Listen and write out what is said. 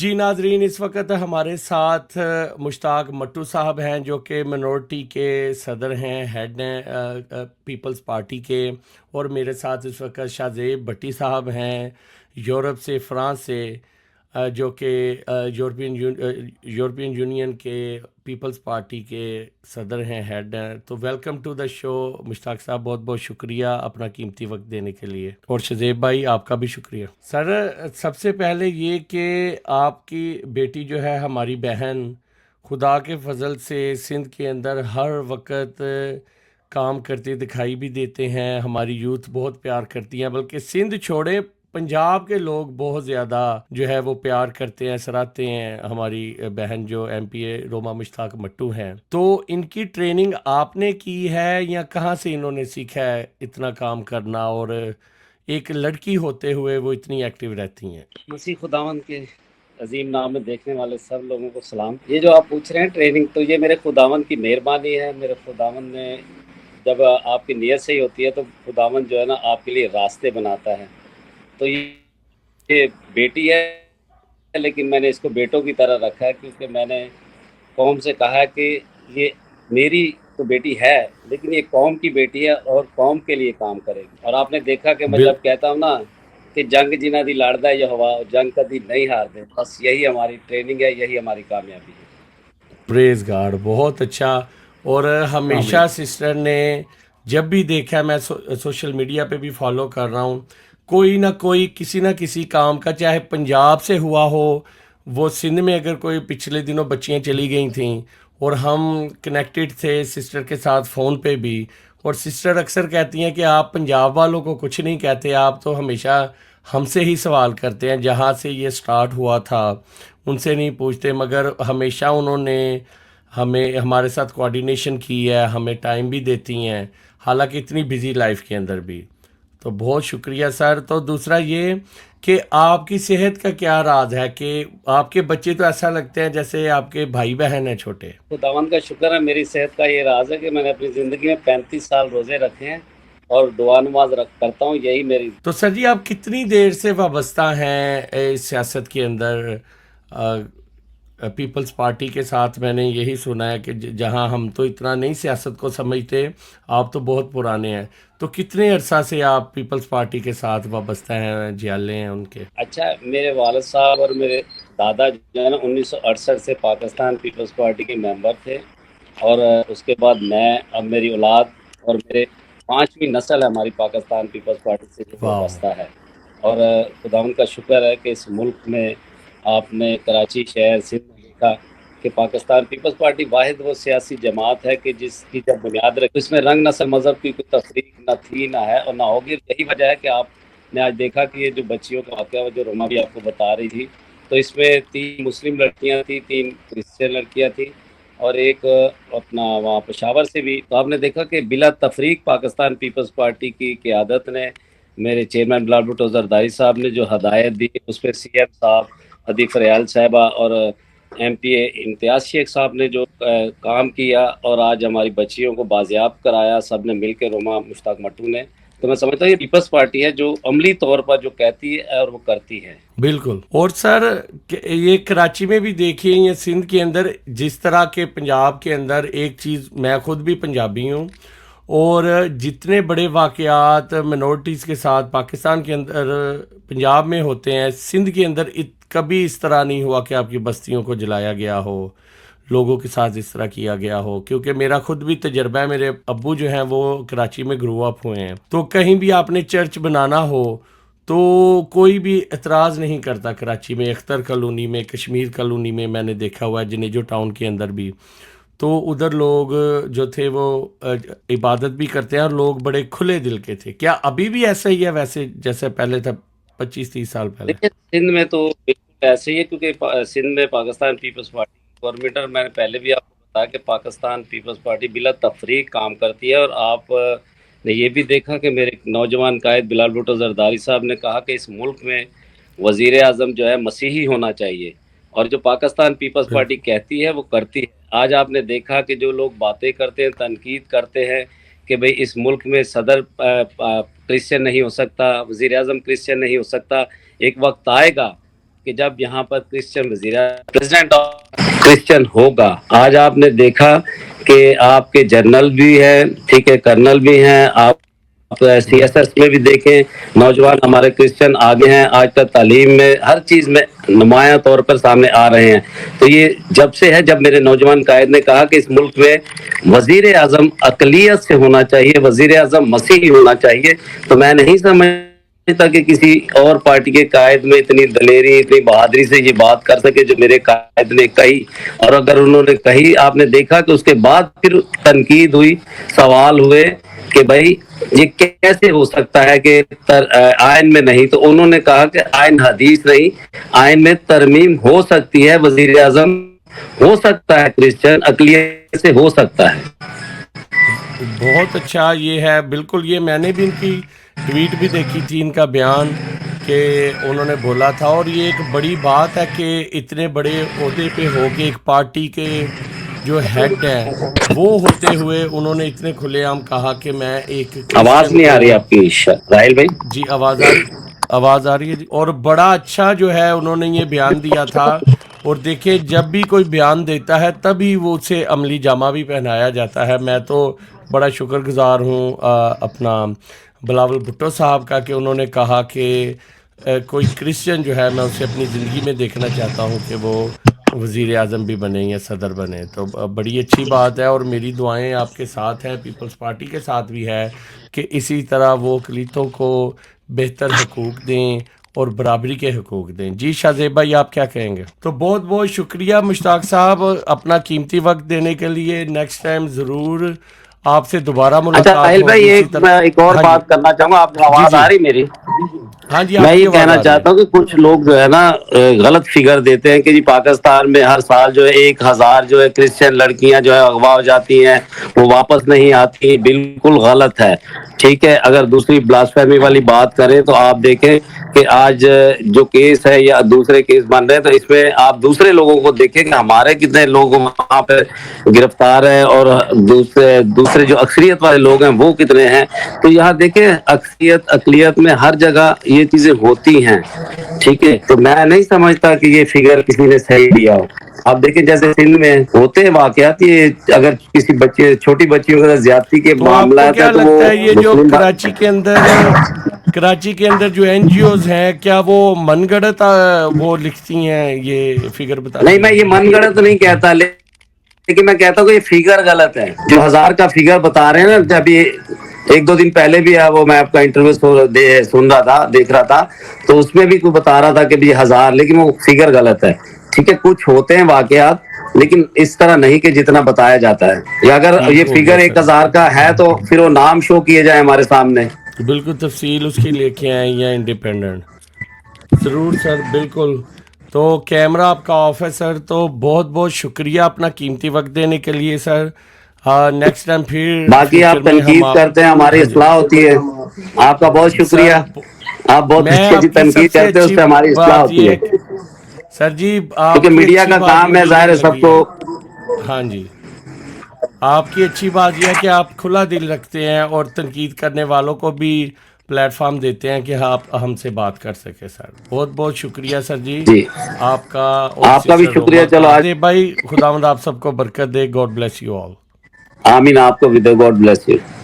جی ناظرین، اس وقت ہمارے ساتھ مشتاق مٹو صاحب ہیں جو کہ منورٹی کے صدر ہیں، ہیڈ ہیں پیپلز پارٹی کے، اور میرے ساتھ اس وقت شاہ زیب بھٹی صاحب ہیں یورپ سے، فرانس سے، جو کہ یورپین یونین کے پیپلز پارٹی کے صدر ہیں، ہیڈ ہیں۔ تو ویلکم ٹو دا شو مشتاق صاحب، بہت بہت شکریہ اپنا قیمتی وقت دینے کے لیے، اور شزیب بھائی آپ کا بھی شکریہ۔ سر، سب سے پہلے یہ کہ آپ کی بیٹی جو ہے ہماری بہن، خدا کے فضل سے سندھ کے اندر ہر وقت کام کرتے دکھائی بھی دیتے ہیں، ہماری یوتھ بہت پیار کرتی ہیں، بلکہ سندھ چھوڑے پنجاب کے لوگ بہت زیادہ جو ہے وہ پیار کرتے ہیں، سراہتے ہیں ہماری بہن جو ایم پی اے روما مشتاق مٹو ہیں۔ تو ان کی ٹریننگ آپ نے کی ہے یا کہاں سے انہوں نے سیکھا ہے اتنا کام کرنا، اور ایک لڑکی ہوتے ہوئے وہ اتنی ایکٹیو رہتی ہیں؟ مسیح خداوند کے عظیم نام میں دیکھنے والے سب لوگوں کو سلام۔ یہ جو آپ پوچھ رہے ہیں ٹریننگ، تو یہ میرے خداوند کی مہربانی ہے۔ میرے خداوند نے جب آپ کی نیت صحیح ہوتی ہے تو خداوند جو ہے نا آپ کے لیے راستے بناتا ہے۔ تو یہ بیٹی ہے، لیکن میں نے اس کو بیٹوں کی طرح رکھا ہے، کیونکہ میں نے قوم سے کہا ہے کہ یہ میری تو بیٹی ہے، لیکن یہ قوم کی بیٹی ہے اور قوم کے لیے کام کرے گی۔ اور آپ نے دیکھا کہ میں بل جب کہتا ہوں نا کہ جنگ جنہ دی لڑدا یہ ہوا، جنگ کبھی نہیں ہار دے، بس یہی ہماری ٹریننگ ہے، یہی ہماری کامیابی ہے۔ پریز گاڈ، بہت اچھا۔ اور آمین۔ ہمیشہ سسٹر نے جب بھی دیکھا، میں سوشل میڈیا پہ بھی فالو کر رہا ہوں، کوئی نہ کوئی کسی نہ کسی کام کا، چاہے پنجاب سے ہوا ہو، وہ سندھ میں اگر کوئی پچھلے دنوں بچیاں چلی گئی تھیں اور ہم کنیکٹڈ تھے سسٹر کے ساتھ فون پہ بھی، اور سسٹر اکثر کہتی ہیں کہ آپ پنجاب والوں کو کچھ نہیں کہتے، آپ تو ہمیشہ ہم سے ہی سوال کرتے ہیں، جہاں سے یہ سٹارٹ ہوا تھا ان سے نہیں پوچھتے، مگر ہمیشہ انہوں نے ہمارے ساتھ کوارڈینیشن کی ہے، ہمیں ٹائم بھی دیتی ہیں، حالانکہ اتنی بزی لائف کے اندر بھی۔ تو بہت شکریہ سر۔ تو دوسرا یہ کہ آپ کی صحت کا کیا راز ہے، کہ آپ کے بچے تو ایسا لگتے ہیں جیسے آپ کے بھائی بہن ہیں چھوٹے۔ خداوند کا شکر ہے، میری صحت کا یہ راز ہے کہ میں نے اپنی زندگی میں 35 سال روزے رکھے ہیں اور دعا نماز کرتا ہوں، یہی میری۔ تو سر جی، آپ کتنی دیر سے وابستہ ہیں اس سیاست کے اندر؟ پیپلز پارٹی کے ساتھ میں نے یہی سنا ہے کہ جہاں ہم تو اتنا نہیں سیاست کو سمجھتے، آپ تو بہت پرانے ہیں، تو کتنے عرصہ سے آپ پیپلز پارٹی کے ساتھ وابستہ ہیں، جیالے ہیں ان کے؟ اچھا، میرے والد صاحب اور میرے دادا جو ہے نا 1968 سے پاکستان پیپلز پارٹی کے ممبر تھے، اور اس کے بعد میں، اب میری اولاد اور میرے 5ویں نسل ہے ہماری پاکستان پیپلز پارٹی سے جو واہ، وابستہ ہے۔ اور خداوند کا شکر ہے کہ اس ملک میں آپ نے کراچی شہر سندھ میں دیکھا کہ پاکستان پیپلز پارٹی واحد وہ سیاسی جماعت ہے کہ جس کی جب بنیاد رکھی، اس میں رنگ نسل مذہب کی کوئی تفریق نہ تھی، نہ ہے اور نہ ہوگی۔ یہی وجہ ہے کہ آپ نے آج دیکھا کہ یہ جو بچیوں کا واقعہ جو روما بھی آپ کو بتا رہی تھی، تو اس میں 3 مسلم لڑکیاں تھیں، 3 کرسچن لڑکیاں تھیں، اور ایک اپنا وہاں پشاور سے بھی۔ تو آپ نے دیکھا کہ بلا تفریق پاکستان پیپلز پارٹی کی قیادت نے، میرے چیئرمین بلال بھٹو زرداری صاحب نے جو ہدایت دی، اس پہ سی ایم صاحب، عدیف ریال صاحبہ اور ایم پی اے امتیاز شیخ صاحب نے جو کام کیا، اور آج ہماری بچیوں کو بازیاب کرایا سب نے مل کے، روما مشتاق مٹو نے۔ تو میں سمجھتا ہوں یہ پیپلز پارٹی ہے جو عملی طور پر جو کہتی ہے اور وہ کرتی ہے۔ بالکل۔ اور سر، یہ کراچی میں بھی دیکھیے یا سندھ کے اندر، جس طرح کے پنجاب کے اندر ایک چیز، میں خود بھی پنجابی ہوں، اور جتنے بڑے واقعات منورٹیز کے ساتھ پاکستان کے اندر پنجاب میں ہوتے ہیں، سندھ کے اندر کبھی اس طرح نہیں ہوا کہ آپ کی بستیوں کو جلایا گیا ہو، لوگوں کے ساتھ اس طرح کیا گیا ہو، کیونکہ میرا خود بھی تجربہ ہے، میرے ابو جو ہیں وہ کراچی میں گرو اپ ہوئے ہیں، تو کہیں بھی آپ نے چرچ بنانا ہو تو کوئی بھی اعتراض نہیں کرتا۔ کراچی میں اختر کالونی میں، کشمیر کالونی میں میں نے دیکھا ہوا ہے، جنیجو ٹاؤن کے اندر بھی، تو ادھر لوگ جو تھے وہ عبادت بھی کرتے ہیں، اور لوگ بڑے کھلے دل کے تھے۔ کیا ابھی بھی ایسا ہی ہے ویسے جیسے پہلے تھا 25-30 سال پہلے؟ دیکھیے سندھ میں تو بالکل ایسے ہی ہے، کیونکہ سندھ میں پاکستان پیپلز پارٹی کی گورنمنٹ، اور میں نے پہلے بھی آپ کو بتایا کہ پاکستان پیپلز پارٹی بلا تفریق کام کرتی ہے۔ اور آپ نے یہ بھی دیکھا کہ میرے نوجوان قائد بلال بھٹو زرداری صاحب نے کہا کہ اس ملک میں وزیر اعظم جو ہے مسیحی ہونا چاہیے، اور جو پاکستان پیپلز پارٹی بالکل کہتی ہے وہ کرتی ہے۔ آج آپ نے دیکھا کہ جو لوگ باتیں کرتے ہیں، تنقید کرتے ہیں کہ بھئی اس ملک میں صدر کرسچن نہیں ہو سکتا، وزیر اعظم کرسچن نہیں ہو سکتا، ایک وقت آئے گا کہ جب یہاں پر کرسچن وزیر پریزیڈنٹ کرسچن ہوگا. آج آپ نے دیکھا کہ آپ کے جنرل بھی ہیں, ٹھیک ہے, کرنل بھی ہیں, آپ سی ایس ایس میں بھی دیکھیں نوجوان ہمارے کرسچن آگے ہیں, آج تک تعلیم میں ہر چیز میں نمایاں طور پر سامنے آ رہے ہیں. تو یہ جب سے ہے جب میرے نوجوان قائد نے کہا کہ اس ملک میں وزیر اعظم اقلیت سے ہونا چاہیے, وزیر اعظم مسیحی ہونا چاہیے, تو میں نہیں سمجھتا کہ کسی اور پارٹی کے قائد میں اتنی دلیری, اتنی بہادری سے یہ بات کر سکے جو میرے قائد نے کہی. اور اگر انہوں نے کہی, آپ نے دیکھا کہ اس کے بعد پھر تنقید ہوئی, سوال ہوئے کہ بھائی یہ کیسے ہو سکتا ہے کہ آئین میں نہیں, تو انہوں نے کہا کہ آئین حدیث نہیں, آئین میں ترمیم ہو سکتی ہے, وزیر اعظم ہو سکتا ہے, کرسچن اقلیت سے ہو سکتا ہے. بہت اچھا یہ ہے, بالکل یہ میں نے بھی ان کی ٹویٹ بھی دیکھی تھی, ان کا بیان کہ انہوں نے بولا تھا, اور یہ ایک بڑی بات ہے کہ اتنے بڑے عہدے پہ ہو کے ایک پارٹی کے جو ہیڈ ہیں وہ ہوتے ہوئے انہوں نے اتنے کھلے عام کہا کہ میں ایک آواز کرسچن نہیں کو. آ رہی آپ کی راہل بھائی؟ جی آواز آ رہی, آواز آ رہی ہے جی. اور بڑا اچھا جو ہے انہوں نے یہ بیان دیا تھا, اور دیکھیں جب بھی کوئی بیان دیتا ہے تبھی وہ اسے عملی جامہ بھی پہنایا جاتا ہے. میں تو بڑا شکر گزار ہوں اپنا بلاول بھٹو صاحب کا کہ انہوں نے کہا کہ کوئی کرسچن جو ہے میں اسے اپنی زندگی میں دیکھنا چاہتا ہوں کہ وہ وزیر اعظم بھی بنے یا صدر بنے. تو بڑی اچھی بات ہے, اور میری دعائیں آپ کے ساتھ ہیں, پیپلز پارٹی کے ساتھ بھی ہے کہ اسی طرح وہ اقلیتوں کو بہتر حقوق دیں اور برابری کے حقوق دیں. جی شاہ زیب بھائی آپ کیا کہیں گے؟ تو بہت بہت شکریہ مشتاق صاحب اپنا قیمتی وقت دینے کے لیے. نیکسٹ ٹائم ضرور آپ سے دوبارہ اچھا ملاقات راہل بھائی, ہوگی اسی میں طرح. ایک اور ہاں جی, بات کرنا چاہوں گا, آپ کو جی آواز جی, آ رہی میری؟ ہاں جی میں آپ کی یہ آواز کہنا آ رہی ہے. چاہتا ہوں کہ کچھ لوگ جو ہے نا غلط فگر دیتے ہیں کہ جی پاکستان میں ہر سال جو ہے 1000 جو ہے کرسچن لڑکیاں جو ہے اغوا ہو جاتی ہیں, وہ واپس نہیں آتی. بالکل غلط ہے, ٹھیک ہے. اگر دوسری بلاسفیمی والی بات کریں تو آپ دیکھیں کہ آج جو کیس ہے یا دوسرے کیس بن رہے ہیں, تو اس میں آپ دوسرے لوگوں کو دیکھیں کہ ہمارے کتنے لوگ وہاں پہ گرفتار ہیں, اور دوسرے جو اکثریت والے لوگ ہیں وہ کتنے ہیں. تو یہاں دیکھیں اکثریت اقلیت میں ہر جگہ یہ چیزیں ہوتی ہیں, ٹھیک ہے. تو میں نہیں سمجھتا کہ یہ فگر کسی نے صحیح دیا ہو. آپ دیکھیں جیسے سندھ میں ہوتے ہیں واقعات, یہ اگر کسی بچے چھوٹی بچی وغیرہ زیادتی کے تو آپ کو معاملات ہیں کیا تو وہ لگتا ہے یہ جو مسلم کراچی کے اندر جو این جی اوز ہیں کیا وہ من گڑت وہ لکھتی ہیں, یہ فگر نہیں, بتاتی میں ہیں؟ یہ من گڑت نہیں کہتا, لیکن میں کہتا ہوں کہ یہ فگر غلط ہے. جو 1000 کا فگر بتا رہے ہیں نا, جب یہ 1-2 دن پہلے بھی ہے, وہ میں آپ کا انٹرویو سن رہا تھا, دیکھ رہا تھا, تو اس میں بھی کوئی بتا رہا تھا کہ 1000, لیکن وہ فگر غلط ہے. ٹھیک ہے, کچھ ہوتے ہیں واقعات لیکن اس طرح نہیں کہ جتنا بتایا جاتا ہے. یا اگر ٹھیک یہ ہو گیا فگر سر, 1000 کا ہے تو پھر وہ نام شو کیے جائے ہمارے سامنے. بالکل تفصیل اس کی لے کے آئیں یا انڈیپینڈنٹ. ضرور سر, بالکل. تو کیمرہ آپ کا آف ہے سر, تو بہت بہت شکریہ اپنا قیمتی وقت دینے کے لیے سر. نیکسٹ ٹائم پھر باقی فیوچر آپ میں ہم تنقید کرتے ہیں, ہماری ہاں جی اصلاح ہوتی ہے. آپ کا بہت شکریہ, سر. آپ بہت میں اچھی آپ کی سب تنقید سے کرتے ہیں, اس اچھی سے ہماری اصلاح بات ہوتی یہ ہے. ہے کہ سر جی کیونکہ آپ کی میڈیا اچھی کا بات کام ہے, مجھے یہ ظاہر ہے سب لگی کو. ہے. ہاں جی, آپ کی اچھی بات یہ ہے کہ آپ کھلا دل رکھتے ہیں اور تنقید کرنے والوں کو بھی پلیٹ فارم دیتے ہیں کہ آپ ہم سے بات کر سکے. سر بہت بہت شکریہ سر جی جی, آپ کا اور آپ کا بھی سسٹر شکریہ. روما چلو کا. آج دے بھائی خداوند آپ سب کو برکت دے. God bless you all. آمین, آپ کو بھی دے. God bless you.